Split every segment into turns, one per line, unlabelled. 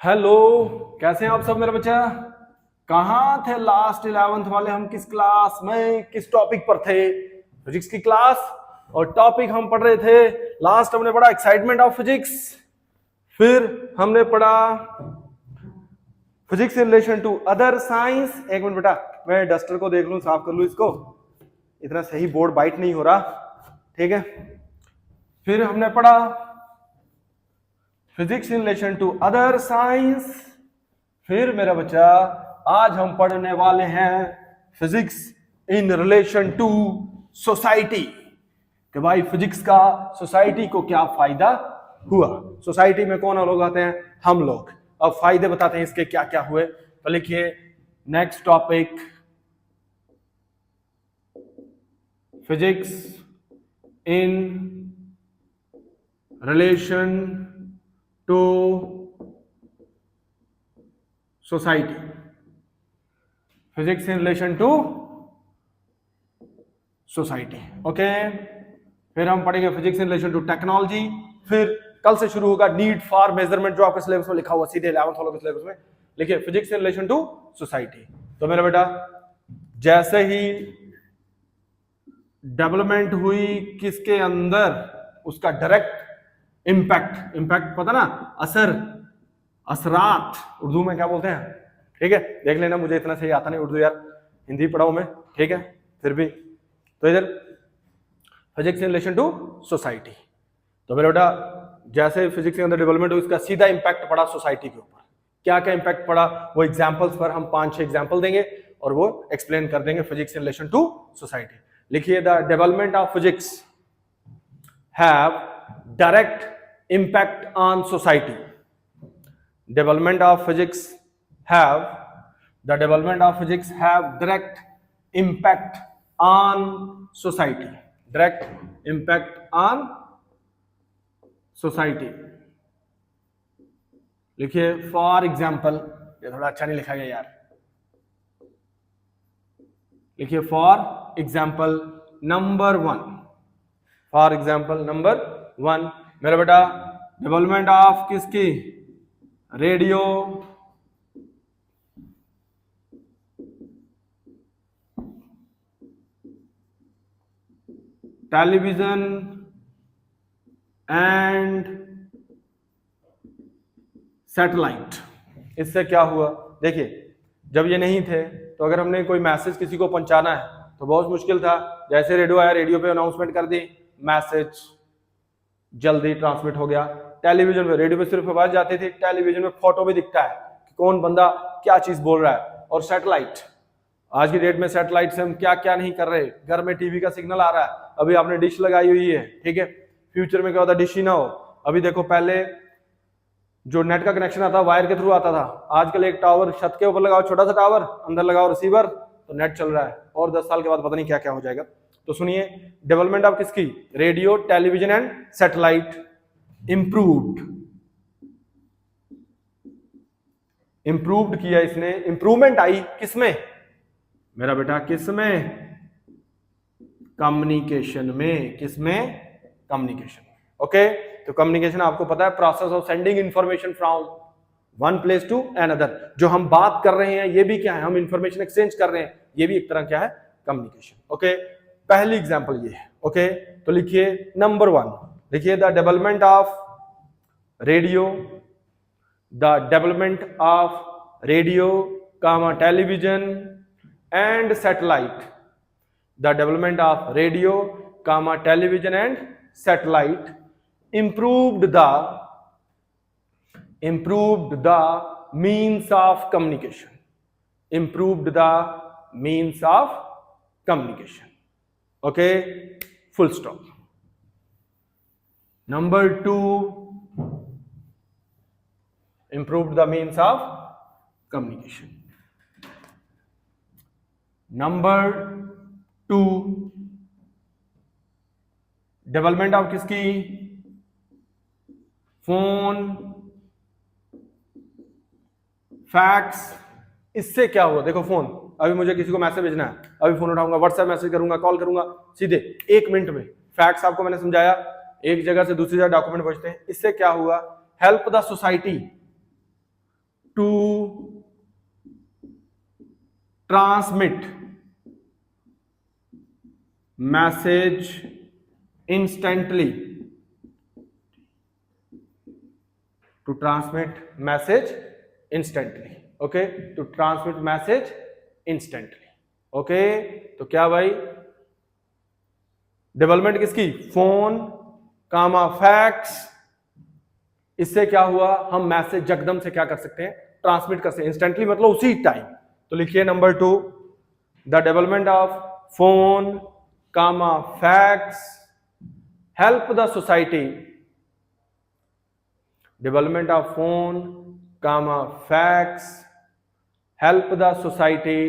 Hello, कैसे हैं आप सब मेरे बच्चा। कहाँ थे लास्ट 11th वाले? हम किस क्लास में किस टॉपिक पर थे? फिजिक्स की क्लास। और टॉपिक हम पढ़ रहे थे, लास्ट हमने पढ़ा एक्साइटमेंट ऑफ फिजिक्स, फिर हमने पढ़ा physics in relation to other science. एक मिनट बेटा, मैं डस्टर को देख लूं, साफ कर लूं इसको, इतना सही बोर्ड बाइट नहीं हो रहा, ठीक है। फिर हमने पढ़ा physics in relation to other science. फिर मेरा बच्चा आज हम पढ़ने वाले हैं physics in relation to society, कि भाई फिजिक्स का सोसाइटी को क्या फायदा हुआ। सोसाइटी में कौन लोग आते हैं? हम लोग। अब फायदे बताते हैं इसके क्या क्या हुए। तो लिखिए next topic, physics in relation to society. Physics in relation to society, okay. फिर हम पढ़ेंगे physics in relation to technology. फिर कल से शुरू होगा नीड फॉर मेजरमेंट, जो आपके सिलेबस में लिखा हुआ सीधे 11th वालों के सिलेबस में। लिखिए physics in relation to society. तो मेरा बेटा जैसे ही डेवलपमेंट हुई किसके अंदर, उसका डायरेक्ट इंपैक्ट, इंपैक्ट पता ना, असर, असरात उर्दू में क्या बोलते हैं, ठीक है। देख लेना, मुझे इतना सही आता नहीं उर्दू यार, हिंदी पढ़ाओ मैं, ठीक है। फिर भी तो इधर physics in relation to society. तो मेरा बेटा जैसे फिजिक्स के अंदर डेवलपमेंट हुई, इसका सीधा इंपैक्ट पड़ा सोसाइटी के ऊपर। क्या क्या इंपैक्ट पड़ा वो एग्जांपल्स पर हम 5-6 एग्जांपल देंगे और वो एक्सप्लेन कर देंगे physics in relation to society. लिखिए the development of physics have direct impact on society. Development of physics have, the development of physics have direct impact on society. Direct impact on society. लिखिए for example, ये थोड़ा अच्छा नहीं लिखा गया यार, लिखिए for example number 1। For example number 1 मेरा बेटा डेवलपमेंट ऑफ किसकी? Radio, television and satellite. इससे क्या हुआ? देखिए जब ये नहीं थे तो अगर हमने कोई मैसेज किसी को पहुंचाना है तो बहुत मुश्किल था। जैसे रेडियो आया, रेडियो पे अनाउंसमेंट कर दी, मैसेज जल्दी ट्रांसमिट हो गया। टेलीविजन पे, रेडियो पे सिर्फ आवाज जाती थी, टेलीविजन में फोटो भी दिखता है कि कौन बंदा क्या चीज बोल रहा है। और सैटेलाइट, आज की डेट में सैटेलाइट से हम क्या क्या नहीं कर रहे। घर में टीवी का सिग्नल आ रहा है, अभी आपने डिश लगाई हुई है, ठीक है। फ्यूचर में क्या होता, डिश ही ना हो। अभी देखो पहले जो नेट का कनेक्शन आता वायर के थ्रू आता था, आजकल एक टावर छत के ऊपर लगाओ, छोटा सा टावर, अंदर लगाओ रिसीवर, तो नेट चल रहा है। और 10 साल के बाद पता नहीं क्या क्या हो जाएगा। तो सुनिए डेवलपमेंट ऑफ किसकी? Radio, television and satellite improved, improved किया इसने। इंप्रूवमेंट आई किसमें मेरा बेटा? किसमें? कम्युनिकेशन में। किसमें? Communication, okay. तो कम्युनिकेशन आपको पता है, process of sending information from one place to another. जो हम बात कर रहे हैं ये भी क्या है? हम इंफॉर्मेशन एक्सचेंज कर रहे हैं, ये भी एक तरह क्या है? Communication, okay. पहली एग्जांपल ये है, ओके। तो लिखिए नंबर 1, लिखिए the development of radio, the development of radio comma television and satellite. The development of radio comma television and satellite improved the means of communication. Improved the means of communication, okay, full stop. Number 2, improved the means of communication. Number 2, development of किसकी? Phone, fax. इससे क्या हुआ? देखो phone, अभी मुझे किसी को message भेजना है, अभी फोन उठाऊंगा, व्हाट्सएप मैसेज करूंगा, कॉल करूंगा, सीधे 1 मिनट में। फैक्स आपको मैंने समझाया, एक जगह से दूसरी जगह डॉक्यूमेंट पहुंचते हैं। इससे क्या हुआ? Help the society, to transmit message instantly, to transmit message instantly, okay, to transmit message instantly, okay. तो क्या भाई, डेवलपमेंट किसकी, फोन कामा फैक्स, इससे क्या हुआ, हम मैसेज जकदम से क्या कर सकते हैं, ट्रांसमिट कर सकते हैं, इंस्टेंटली मतलब उसी टाइम। तो लिखिए number 2, the development of phone comma fax help the society, development of phone comma fax help the society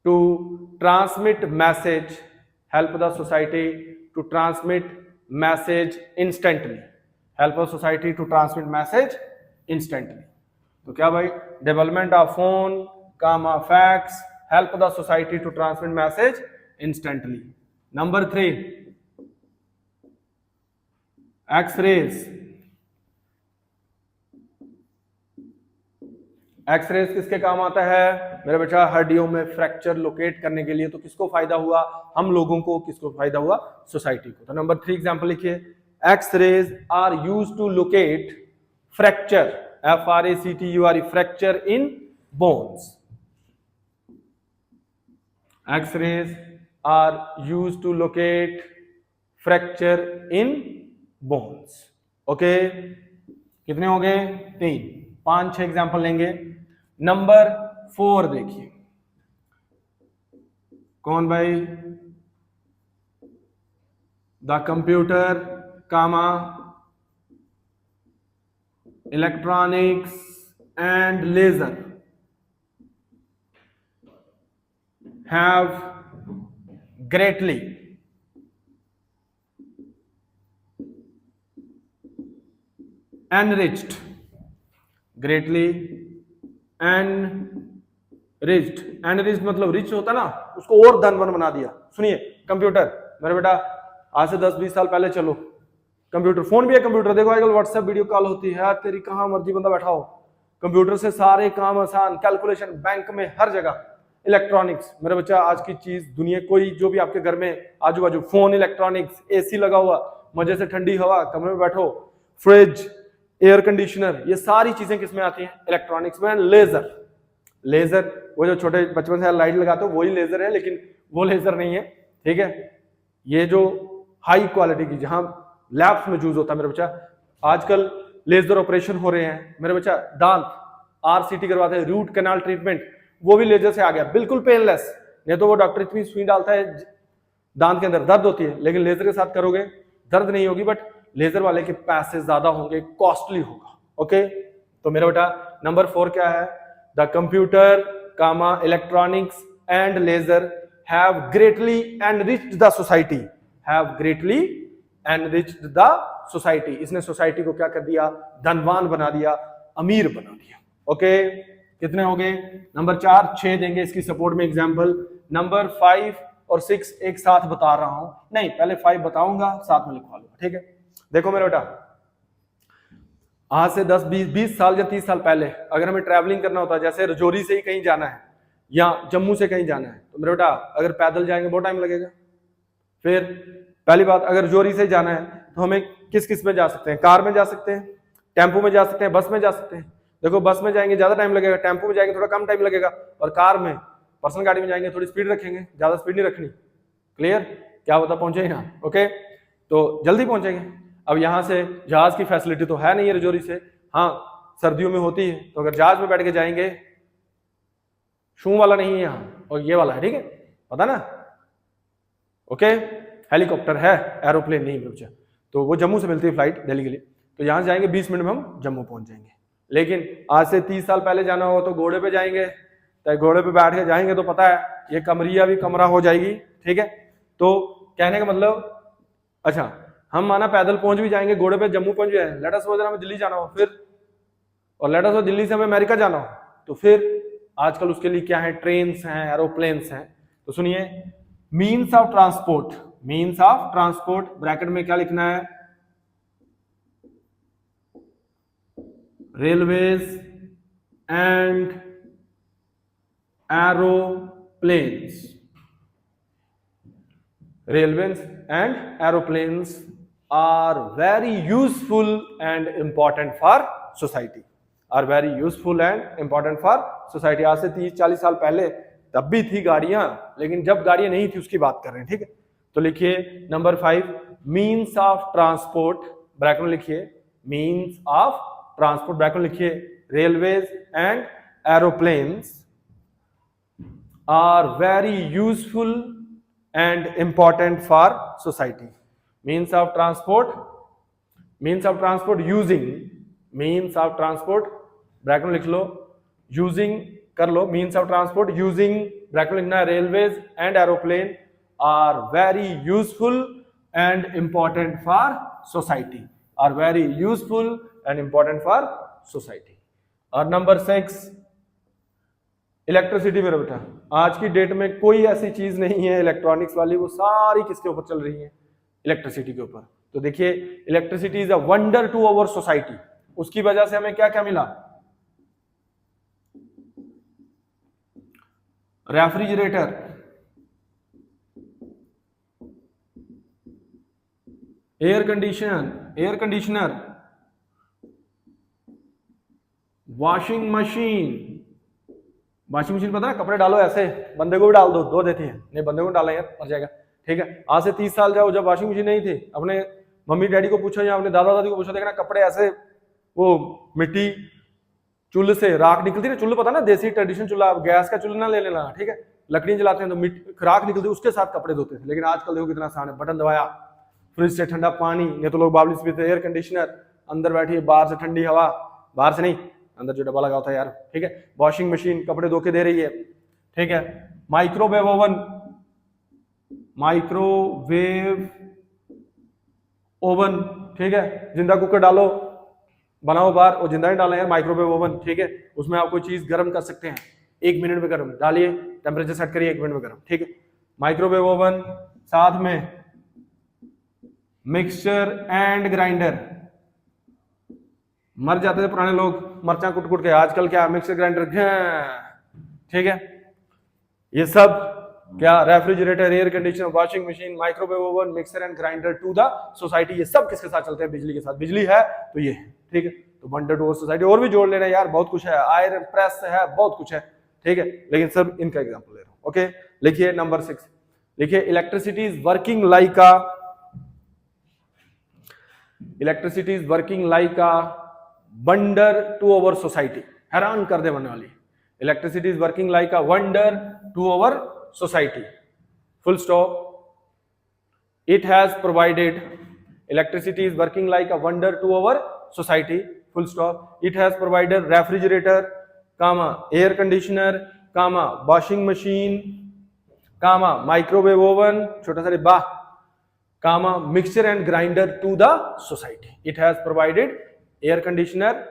to transmit message, help the society to transmit message instantly, help the society to transmit message instantly। तो क्या भाई, development of phone comma fax help the society to transmit message instantly. Number 3, X-rays. X-rays किसके काम आता है मेरे बच्चा, हड्डियों में फ्रैक्चर लोकेट करने के लिए। तो किसको फायदा हुआ, हम लोगों को, किसको फायदा हुआ, सोसाइटी को। तो नंबर 3 एग्जांपल लिखिए, X-rays are used to locate fracture, FRACTURE, fracture in bones. X-rays are used to locate fracture in bones, okay. कितने हो गए, 3, 5, 6 एग्जांपल लेंगे। नंबर 4 देखिए, कौन भाई, the computer comma electronics and laser have greatly enriched, greatly enriched, enriched मतलब rich होता ना, उसको और धनवान बना दिया। सुनिए, कंप्यूटर मेरे बेटा, आज से 10-20 साल पहले चलो, कंप्यूटर, फोन भी है कंप्यूटर, देखो आजकल व्हाट्सएप वीडियो कॉल होती है, तेरी कहां मर्जी बंदा बैठा हो, कंप्यूटर से सारे काम आसान, कैलकुलेशन बैंक में हर जगह। इलेक्ट्रॉनिक्स मेरे बच्चा, आज की चीज दुनिया, कोई जो भी आपके घर में आजू बाजू, फोन इलेक्ट्रॉनिक्स, AC लगा हुआ, मजे से ठंडी हवा, कमरे में बैठो, फ्रिज, एयर कंडीशनर, ये सारी चीजें किसमें आती हैं, इलेक्ट्रॉनिक्स में। लेजर, लेजर वो जो छोटे बचपन से लाइट लगाते हो वही लेजर है, लेकिन वो लेजर नहीं है, ठीक है। ये जो हाई क्वालिटी की, जहां लैब्स में यूज होता है मेरे बच्चा, आजकल लेजर ऑपरेशन हो रहे हैं मेरे बच्चा, दांत RCT करवाते हैं, रूट कैनाल ट्रीटमेंट, वो भी लेजर से आ गया, बिल्कुल पेनलेस। नहीं तो वो डॉक्टर इतनी सुई डालता है दांत के अंदर, दर्द होती है, लेकिन लेजर के साथ करोगे दर्द नहीं होगी, बट लेजर वाले के पैसे ज्यादा होंगे, कॉस्टली होगा, ओके। तो मेरा बेटा नंबर 4 क्या है, the computer comma electronics and laser have greatly enriched the society, have greatly enriched the society. इसने सोसाइटी को क्या कर दिया, धनवान बना दिया, अमीर बना दिया, ओके। कितने हो गए, नंबर 4, 6 देंगे इसकी सपोर्ट में एग्जाम्पल। नंबर 5 और 6 एक साथ बता रहा हूं, नहीं पहले 5 बताऊंगा, साथ में लिखवा लूंगा, ठीक है। देखो मेरा बेटा, आज से 10-20 साल या 30 साल पहले अगर हमें ट्रैवलिंग करना होता है, जैसे रजौरी से ही कहीं जाना है या जम्मू से कहीं जाना है, तो मेरा बेटा अगर पैदल जाएंगे बहुत टाइम लगेगा। फिर पहली बात, अगर रजौरी से जाना है तो हमें किस किस में जा सकते हैं, कार में जा सकते हैं, टेम्पो में जा सकते हैं, बस में जा सकते हैं। देखो बस में जाएंगे ज्यादा टाइम लगेगा, टेम्पो में जाएंगे थोड़ा कम टाइम लगेगा, और कार में, पर्सनल गाड़ी में जाएंगे थोड़ी स्पीड रखेंगे, ज्यादा स्पीड नहीं रखनी, क्लियर, क्या पता पहुंचे यहाँ, ओके। तो जल्दी पहुंचेंगे। अब यहाँ से जहाज की फैसिलिटी तो है नहीं है रजौरी से, हाँ सर्दियों में होती है, तो अगर जहाज में बैठ के जाएंगे, शू वाला नहीं है यहाँ, और ये वाला है, ठीक है, पता ना, ओके। हेलीकॉप्टर है, एरोप्लेन नहीं बच्चा। तो वो जम्मू से मिलती है फ्लाइट दिल्ली के लिए, तो यहाँ जाएंगे 20 मिनट में हम जम्मू पहुंच जाएंगे। लेकिन आज से 30 साल पहले जाना हो तो घोड़े पे जाएंगे, तो घोड़े पे बैठ के जाएंगे, तो पता है ये कमरिया भी कमरा हो जाएगी, ठीक है। तो कहने का मतलब, अच्छा हम माना पैदल पहुंच भी जाएंगे, घोड़े पे जम्मू पहुंच जाए, लेट अस सपोज हमें दिल्ली जाना हो, फिर और लेट अस सपोज दिल्ली से हमें अमेरिका जाना हो, तो फिर आजकल उसके लिए क्या है, ट्रेन्स हैं, एरोप्लेन्स हैं। तो सुनिए, means of transport, means of transport bracket में क्या लिखना है, railways and aeroplanes. Railways and aeroplanes are very useful and important for society. Are very useful and important for society. आज से 30-40 साल पहले तब भी थी गाड़ियां, लेकिन जब गाड़ियां नहीं थी उसकी बात कर रहे हैं, ठीक है। तो लिखिए number 5, means of transport, bracket में लिखिए मीन्स ऑफ ट्रांसपोर्ट, ब्रैकेट में लिखिए railways and aeroplanes are very useful and important for society. Means of transport using, means of transport bracket में लिख लो, using कर लो, means of transport using bracket में लिखना है railways and aeroplane are very useful and important for society, are very useful and important for society. और number 6, electricity. मेरा बेटा आज की डेट में कोई ऐसी चीज नहीं है इलेक्ट्रॉनिक्स वाली, वो सारी किसके ऊपर चल रही है, इलेक्ट्रिसिटी के ऊपर। तो देखिए electricity is a wonder to our society. उसकी वजह से हमें क्या क्या मिला, refrigerator, air conditioner, washing machine पता है, कपड़े डालो ऐसे, बंदे को भी डाल दो देती है, नहीं बंदे को डालें यार मर जाएगा, ठीक है। आज से 30 साल जाओ, जब वॉशिंग मशीन नहीं थी, अपने मम्मी डैडी को पूछो या अपने दादा दादी को पूछो, देखना कपड़े ऐसे, वो मिट्टी चूल्हे से राख निकलती ना, चूल्हा पता ना, देसी ट्रेडिशन चूल्हा, गैस का चूल्हा ना ले लेना, ठीक है। लकड़ी जलाते हैं तो राख निकलती, उसके साथ कपड़े धोते थे। लेकिन आजकल देखो कितना आसान है, बटन दबाया, फ्रिज से ठंडा पानी, नहीं तो लोग बावली से पीते, एयर कंडीशनर, अंदर बैठिए, बाहर से ठंडी हवा, बाहर से नहीं अंदर जो डब्बा लगा होता है यार, ठीक है। वॉशिंग मशीन कपड़े धो के दे रही है, ठीक है। माइक्रोवेव ओवन ठीक है, जिंदा कुकर डालो, बनाओ बाहर, और जिंदा नहीं डाला यार, माइक्रोवेव ओवन, ठीक है। उसमें आप कोई चीज गर्म कर सकते हैं, 1 मिनट में गर्म डालिए, टेम्परेचर सेट करिए, 1 मिनट में गर्म, ठीक है। माइक्रोवेव ओवन, साथ में मिक्सचर एंड ग्राइंडर। मर जाते थे पुराने लोग मरचा कुट कुट के, आजकल क्या मिक्सर ग्राइंडर, ठीक है। ये सब क्या, refrigerator, air conditioner, washing machine, microwave oven, mixer and grinder to the society, ये सब किसके साथ चलते हैं, बिजली के साथ। बिजली है तो ये है, ठीक है। तो वंडर टू सोसाइटी, और भी जोड़ लेना यार, बहुत कुछ है, आयरन प्रेस है, बहुत कुछ है, ठीक है। लेकिन सब इनका एग्जाम्पल ले रहा हूं, ओके। लिखिए नंबर 6, लिखिए electricity is working like a wonder to our society. हैरान कर दे बनने वाली, electricity is working like a wonder to our society, full stop. It has provided, electricity is working like a wonder to our society, full stop. It has provided refrigerator, comma air conditioner, comma washing machine, comma microwave oven, छोटा सा डिब्बा, comma mixture and grinder to the society. It has provided air conditioner,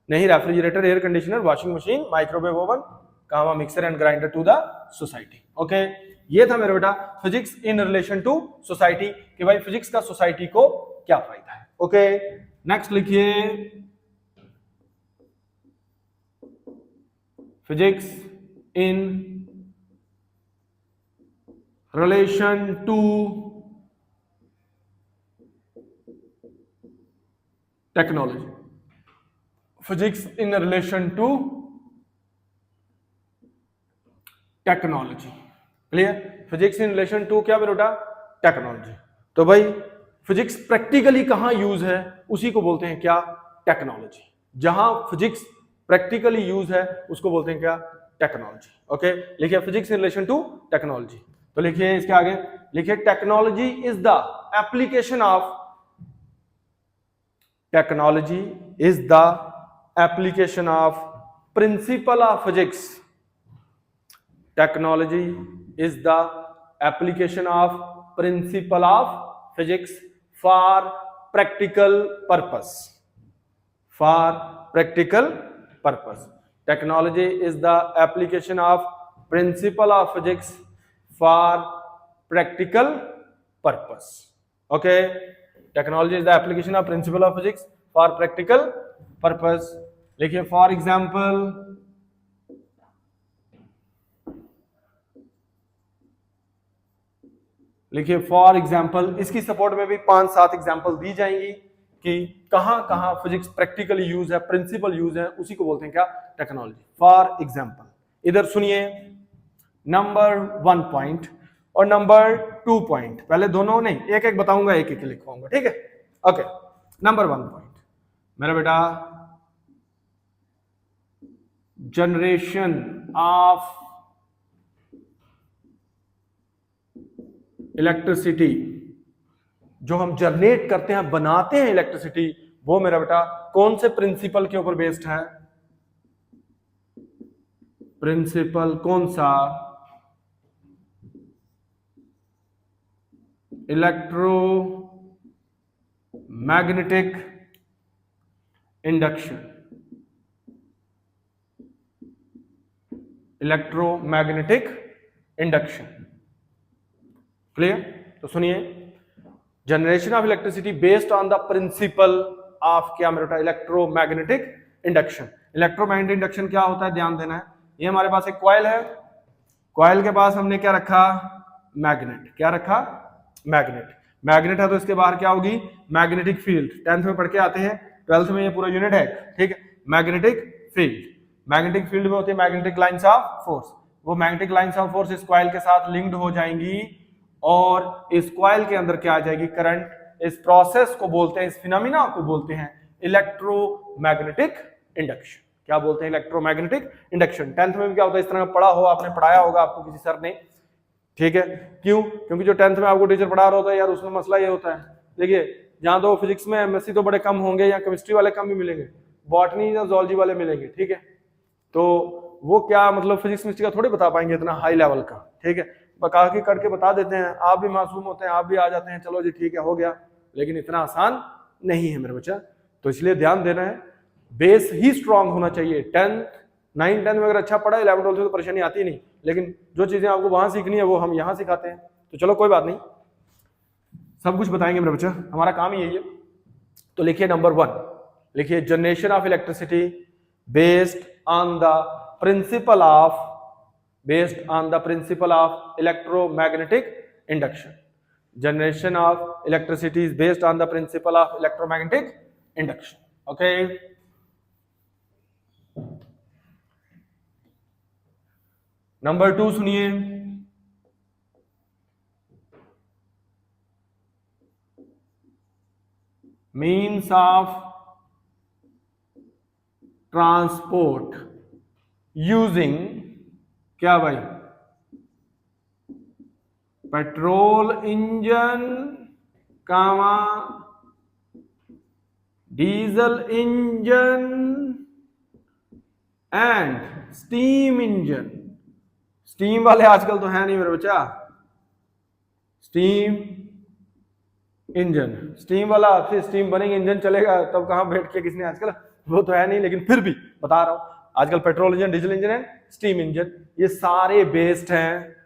नहीं refrigerator, air conditioner, washing machine, microwave oven, comma mixer and grinder to the society, okay. ये था मेरे बेटा physics in relation to society, कि भाई physics का society को क्या फायदा है, ओके। नेक्स्ट लिखिए physics in relation to technology, physics in relation to technology, clear. Physics in relation to क्या बेटा, टेक्नोलॉजी। तो भाई फिजिक्स प्रैक्टिकली कहां यूज है, उसी को बोलते हैं क्या, टेक्नोलॉजी। जहां फिजिक्स प्रैक्टिकली यूज है उसको बोलते हैं क्या, टेक्नोलॉजी, ओके। लिखिए physics in relation to technology. तो लिखिए इसके आगे, लिखिए technology is the application of, technology is the application of principle of physics, technology is the application of principle of physics for practical purpose, for practical purpose. Technology is the application of principle of physics for practical purpose, okay. Technology is the application of principle of physics for practical purpose. लिखिए for example लिखिए for example, इसकी support में भी 5-7 example दी जाएंगी कि कहां कहां physics practically use है, प्रिंसिपल यूज है, उसी को बोलते हैं क्या, टेक्नोलॉजी। फॉर एग्जाम्पल इधर सुनिए, नंबर 1 पॉइंट और नंबर 2 पॉइंट, पहले दोनों नहीं, एक एक बताऊंगा, एक एक लिखवाऊंगा, ठीक है। ओके, नंबर 1 पॉइंट मेरा बेटा, जनरेशन ऑफ इलेक्ट्रिसिटी, जो हम जनरेट करते हैं, बनाते हैं इलेक्ट्रिसिटी, वो मेरा बेटा कौन से प्रिंसिपल के ऊपर बेस्ड है, प्रिंसिपल कौन सा, electromagnetic induction, electromagnetic induction, clear. तो सुनिए, generation of electricity based on the principle of क्या मेरा बेटा, इलेक्ट्रोमैग्नेटिक इंडक्शन। इलेक्ट्रोमैग्नेटिक इंडक्शन क्या होता है, ध्यान देना है। ये हमारे पास एक कॉइल है, कॉइल के पास हमने क्या रखा, मैग्नेट, क्या रखा, मैग्नेट। मैग्नेट है तो इसके बाहर क्या होगी, मैग्नेटिक फील्ड। 10th में पढ़ के आते हैं, 12th में ये पूरा यूनिट है, ठीक है। मैग्नेटिक फील्ड, मैग्नेटिक फील्ड में होती है मैग्नेटिक लाइंस ऑफ फोर्स। वो मैग्नेटिक लाइंस ऑफ फोर्स इस कॉइल के साथ लिंक्ड हो जाएंगी और इस कॉइल के अंदर क्या आ जाएगी, करंट। इस प्रोसेस को बोलते हैं, इस फिनोमिना को बोलते हैं इलेक्ट्रोमैग्नेटिक इंडक्शन। क्या बोलते हैं, इलेक्ट्रोमैग्नेटिक इंडक्शन। 10th में भी क्या होता है, इस तरह का पढ़ा हो, आपने पढ़ाया होगा आपको किसी सर ने, ठीक है। क्यों, क्योंकि जो 10th में आपको टीचर पढ़ा रहा होता है यार, उसमें मसला ये होता है, देखिए जहां तो फिजिक्स में एमएससी तो बड़े कम होंगे, या केमिस्ट्री वाले कम भी मिलेंगे, बॉटनी या जूलॉजी वाले मिलेंगे, ठीक है। तो वो क्या मतलब फिजिक्स केमिस्ट्री का थोड़ी बता पाएंगे इतना हाई लेवल का, ठीक है। बका के करके बता देते हैं, आप भी मासूम होते हैं, आप भी आ जाते हैं, चलो जी ठीक है हो गया, लेकिन इतना आसान नहीं है मेरे बच्चा। तो इसलिए ध्यान देना है, बेस ही स्ट्रांग होना चाहिए। 10th 9th 10th में अगर अच्छा पढ़ा, 11th 12th में तो परेशानी आती नहीं, लेकिन जो चीजें आपको वहां सीखनी है वो हम यहाँ सिखाते हैं। तो चलो कोई बात नहीं, सब कुछ बताएंगे मेरे बच्चा, हमारा काम ही यही है। तो लिखिए नंबर 1, लिखिए generation of electricity based on the principle of electromagnetic induction. Generation of electricity is based on the principle of electromagnetic induction. Okay. Number 2 सुनिए, means of transport using क्या भाई, petrol engine comma diesel engine and steam engine. Steam वाले आजकल तो है नहीं मेरे बच्चा, स्टीम इंजन, स्टीम वाला फिर स्टीम बनेंगे, इंजन चलेगा तब कहां बैठ के किसने, आजकल वो तो है नहीं, लेकिन फिर भी बता रहा हूं, आजकल पेट्रोल इंजन, डीजल इंजन है, स्टीम इंजन, ये सारे बेस्ड हैं,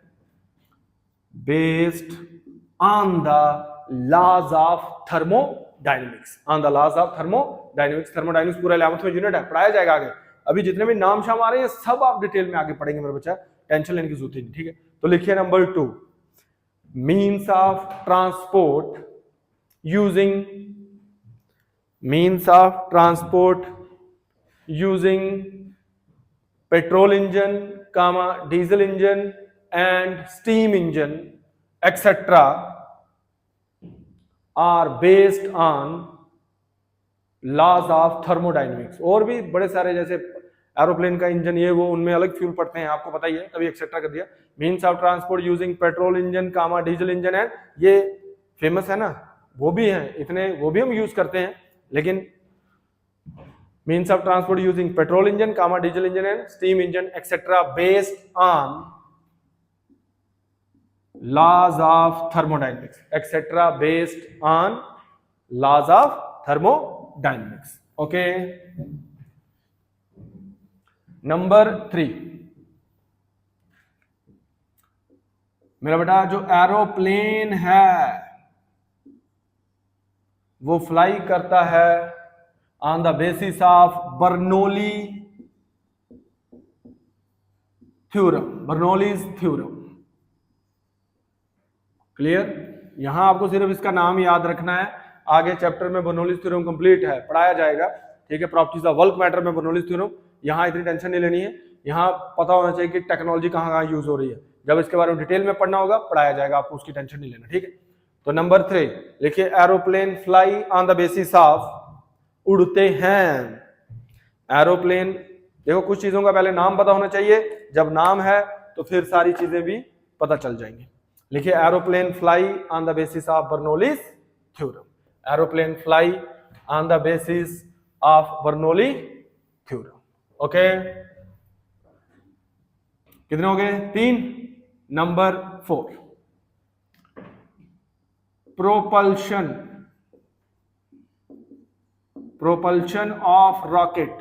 based on the laws of thermodynamics, on the laws of thermodynamics. Thermodynamics पूरा 11th में यूनिट है, पढ़ाया जाएगा आगे। अभी जितने भी नाम शाम आ रहे हैं सब आप डिटेल में आगे पढ़ेंगे मेरे बच्चा, टेंशन लेने की जरूरत नहीं, ठीक है। तो लिखिए number 2, means of transport using petrol engine, diesel engine and steam engine etc. are based on laws of thermodynamics। और भी बड़े सारे जैसे एरोप्लेन का इंजन ये वो, उनमें अलग फ्यूल पड़ते हैं, आपको पता ही है, तभी एक्सेट्रा कर दिया। Means of transport using petrol engine diesel engine है, ये फेमस है ना, वो भी हैं इतने, वो भी हम यूज करते हैं, लेकिन means of transport using petrol engine, diesel engine and steam engine etc. based on laws of thermodynamics etc. based on laws of thermodynamics. Okay. Number 3, मेरा बेटा जो एरोप्लेन है वो फ्लाई करता है on the basis of Bernoulli's theorem, clear? यहां आपको सिर्फ इसका नाम याद रखना है, आगे चैप्टर में बर्नौलीज थ्योरम कंप्लीट है, पढ़ाया जाएगा, ठीक है, प्रॉपर्टीज ऑफ बल्क मैटर में बर्नौलीज थ्योरम। यहां इतनी टेंशन नहीं लेनी है, यहां पता होना चाहिए कि टेक्नोलॉजी कहां कहां यूज हो रही है, जब इसके बारे में डिटेल में पढ़ना होगा पढ़ाया जाएगा, आपको उसकी टेंशन नहीं लेना, ठीक है। तो नंबर 3 लिखिए, aeroplane fly on the basis of, उड़ते हैं। एरोप्लेन, देखो कुछ चीजों का पहले नाम पता होना चाहिए, जब नाम है तो फिर सारी चीजें भी पता चल जाएंगी। लिखिए, aeroplane fly on the basis of Bernoulli's theorem. Aeroplane fly on the basis of Bernoulli theorem. Okay, कितने हो गए? 3। Number 4, propulsion, propulsion of rocket.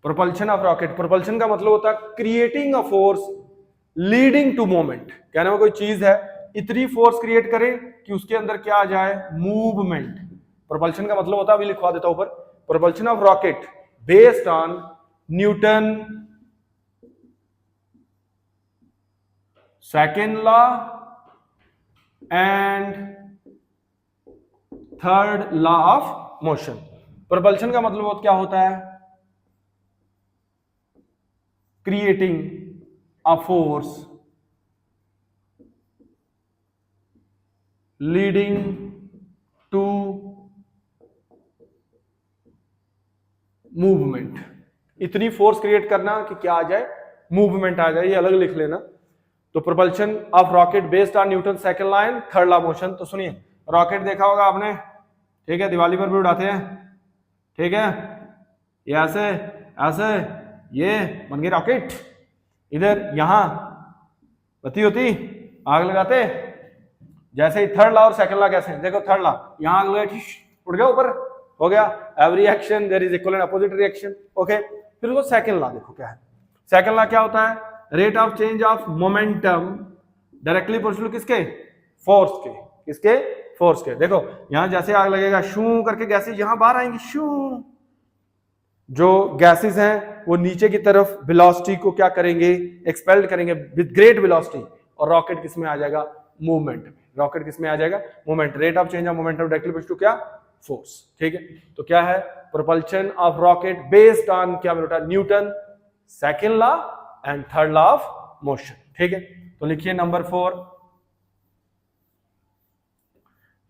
Propulsion of rocket, propulsion का मतलब होता है creating a force leading to movement. कहने में कोई चीज है, इतनी फोर्स क्रिएट करे कि उसके अंदर क्या आ जाए? मूवमेंट। प्रोपल्शन का मतलब होता है, अभी लिखवा देता हूं ऊपर, propulsion of rocket based on Newton second law and third law of motion. Propulsion का मतलब क्या होता है? Creating a force leading to movement. इतनी फोर्स क्रिएट करना कि क्या आ जाए? मूवमेंट आ जाए, ये अलग लिख लेना। तो propulsion of rocket based on Newton second law and third law motion. तो सुनिए, रॉकेट देखा होगा आपने, ठीक है, दिवाली पर भी उड़ाते हैं, ठीक है, ये ऐसे ऐसे, ये बन गई रॉकेट। इधर यहां बत्ती होती, आग लगाते, जैसे ही थर्ड लॉ और सेकंड लॉ कैसे, देखो थर्ड लॉ, यहां आग लगाई, उड़ गया ऊपर, हो गया। Every action there is equal and opposite reaction. Okay, फिर वो सेकंड लॉ देखो क्या है। सेकंड लॉ क्या होता है? Rate of change of momentum directly proportional किसके? फोर्स के। किसके? फोर्स के। देखो यहां जैसे आग लगेगा, शू करके गैसेज यहां बाहर आएंगी, शू। जो गैसेज हैं वो नीचे की तरफ वेलोसिटी को क्या करेंगे? एक्सपेल्ड करेंगे विद ग्रेट वेलोसिटी। और रॉकेट किस में आ जाएगा? मूवमेंट में। रॉकेट किस में आ जाएगा? Movement. Rate of change of momentum directly proportional to क्या? फोर्स। ठीक है, तो क्या है? Propulsion of rocket based on क्या बेटा? Newton second law and third law of motion. ठीक है, तो लिखिए नंबर 4,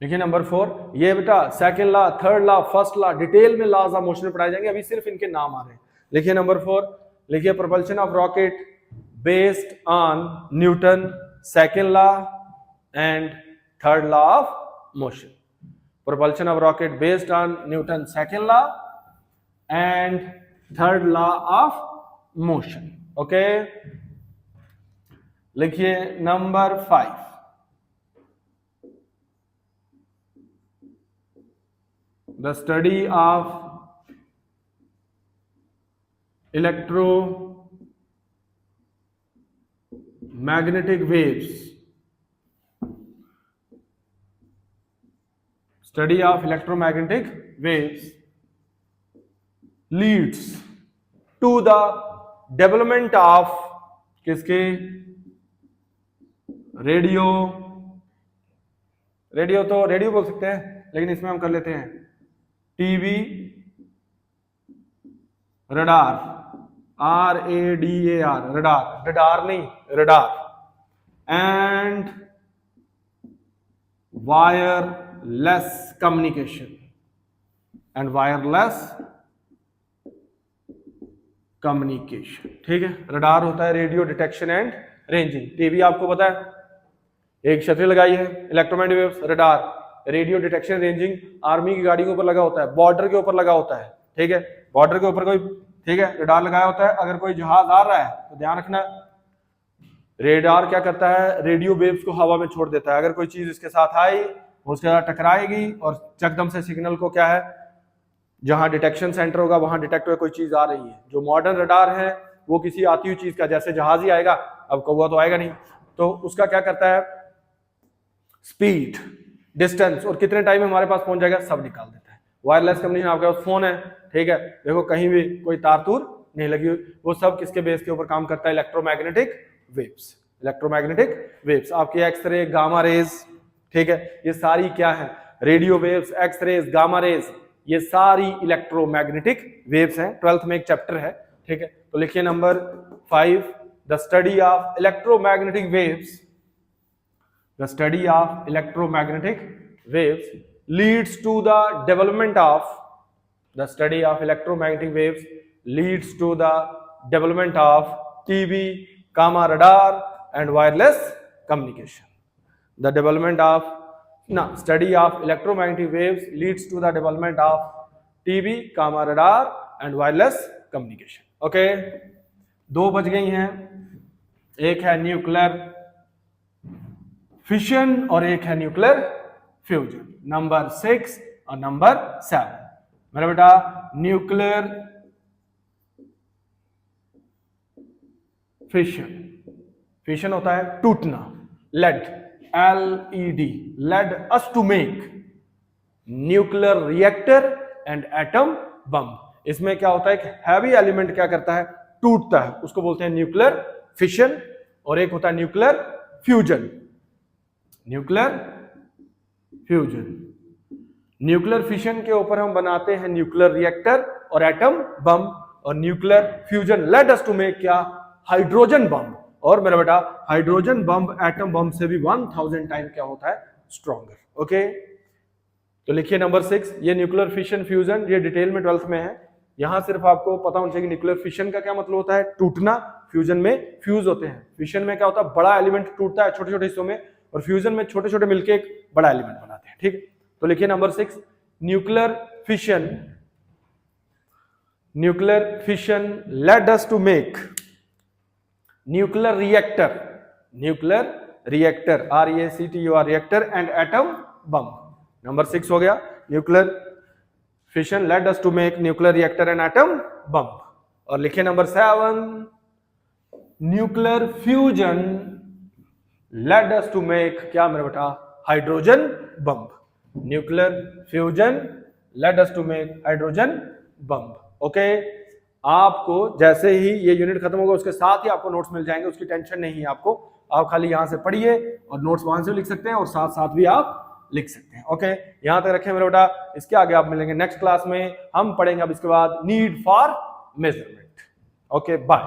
लिखिए नंबर 4। ये बेटा second law, third law, first law, detail में लॉज ऑफ मोशन पढ़ाए जाएंगे, अभी सिर्फ इनके नाम आ रहे हैं। लिखिए नंबर 4, लिखिए propulsion of rocket based on Newton second law and third law of motion. Propulsion of rocket based on Newton's second law and third law of motion. Okay. लिखिए number 5, the study of electromagnetic waves. Study of electromagnetic waves leads to the development of किसके? Radio. Radio तो radio बोल सकते हैं, लेकिन इसमें हम कर लेते हैं TV, radar, RADAR, radar, radar नहीं radar, and wireless communication, and wireless communication. ठीक है, रडार होता है radio detection and ranging. TV आपको पता है, एक छतरी लगाई है, electromagnetic waves, radar, radio detection ranging, army की गाड़ी के ऊपर लगा होता है, बॉर्डर के ऊपर लगा होता है। ठीक है, बॉर्डर के ऊपर कोई, ठीक है, रडार लगाया होता है। अगर कोई जहाज आ रहा है तो ध्यान रखना, रेडार क्या करता है? रेडियो वेव्स को हवा में छोड़ देता है। अगर कोई चीज इसके साथ आई, उसके साथ टकराएगी और चकदम से सिग्नल को क्या है, जहां डिटेक्शन सेंटर होगा वहां डिटेक्ट हुआ कोई चीज आ रही है। जो मॉडर्न रडार है वो किसी आती हुई चीज का, जैसे जहाज ही आएगा, अब कौवा तो आएगा नहीं, तो उसका क्या करता है? स्पीड, डिस्टेंस और कितने टाइम में हमारे पास पहुंच जाएगा, सब निकाल देता है। वायरलेस कम्युनिकेशन, आपके पास फोन है, ठीक है, देखो कहीं भी कोई तार तूर नहीं लगी हुई, वो सब किसके बेस के ऊपर काम करता है? Electromagnetic waves. Electromagnetic waves. आपकी एक्सरे, गामा रेज, ठीक है, ये सारी क्या है, radio waves, X-rays, gamma rays, ये सारी इलेक्ट्रोमैग्नेटिक वेव्स हैं। 12th में एक चैप्टर है, ठीक है। तो लिखिए number 5, the study of electromagnetic waves, the study of electromagnetic waves leads to the development of, the study of electromagnetic waves leads to the development of TV, gamma radar and wireless communication. The development of study of electromagnetic waves leads to the development of TV, gamma radar and wireless communication. Okay, 2 बज गई हैं, एक है nuclear fission और एक है nuclear fusion. Number 6 और number 7 मेरा बेटा, न्यूक्लियर फिशन, फिशन होता है टूटना, led, LED, led us to make nuclear reactor and atom bomb. इसमें क्या होता है, एक हैवी एलिमेंट क्या करता है, टूटता है, उसको बोलते हैं न्यूक्लियर फिशन, और एक होता है nuclear fusion, nuclear fusion. Nuclear fission के ऊपर हम बनाते हैं न्यूक्लियर रिएक्टर और एटम बम, और nuclear fusion led us to make क्या, हाइड्रोजन बम। और मेरा बेटा हाइड्रोजन बम एटम बम से भी 1000 टाइम क्या होता है, स्ट्रॉन्गर। ओके, तो लिखिए नंबर 6, ये न्यूक्लियर फिशन फ्यूजन ये डिटेल में 12th में है। यहां सिर्फ आपको पता होना चाहिए कि न्यूक्लियर फिशन का क्या मतलब होता है, टूटना, फ्यूजन में फ्यूज होते हैं। फिशन में क्या होता है, बड़ा एलिमेंट टूटता है छोटे छोटे हिस्सों में, और फ्यूजन में छोटे छोटे मिलकर एक बड़ा एलिमेंट बनाते हैं, ठीक है। तो लिखिए number 6, nuclear fission, nuclear fission led us to make nuclear reactor, nuclear reactor, REACTUR reactor and atom bomb. Number 6 हो गया, nuclear fission led us to make nuclear reactor and atom bomb. और लिखिए number 7, nuclear fusion led us to make क्या मेरा बेटा, hydrogen bomb. Nuclear fusion led us to make hydrogen bomb. Okay, आपको जैसे ही ये यूनिट खत्म होगा उसके साथ ही आपको नोट्स मिल जाएंगे, उसकी टेंशन नहीं है आपको। आप खाली यहां से पढ़िए और नोट्स वहां से लिख सकते हैं और साथ साथ भी आप लिख सकते हैं। ओके, यहां तक रखें मेरा बेटा। इसके आगे आप मिलेंगे नेक्स्ट क्लास में, हम पढ़ेंगे अब इसके बाद need for measurement. Okay, bye.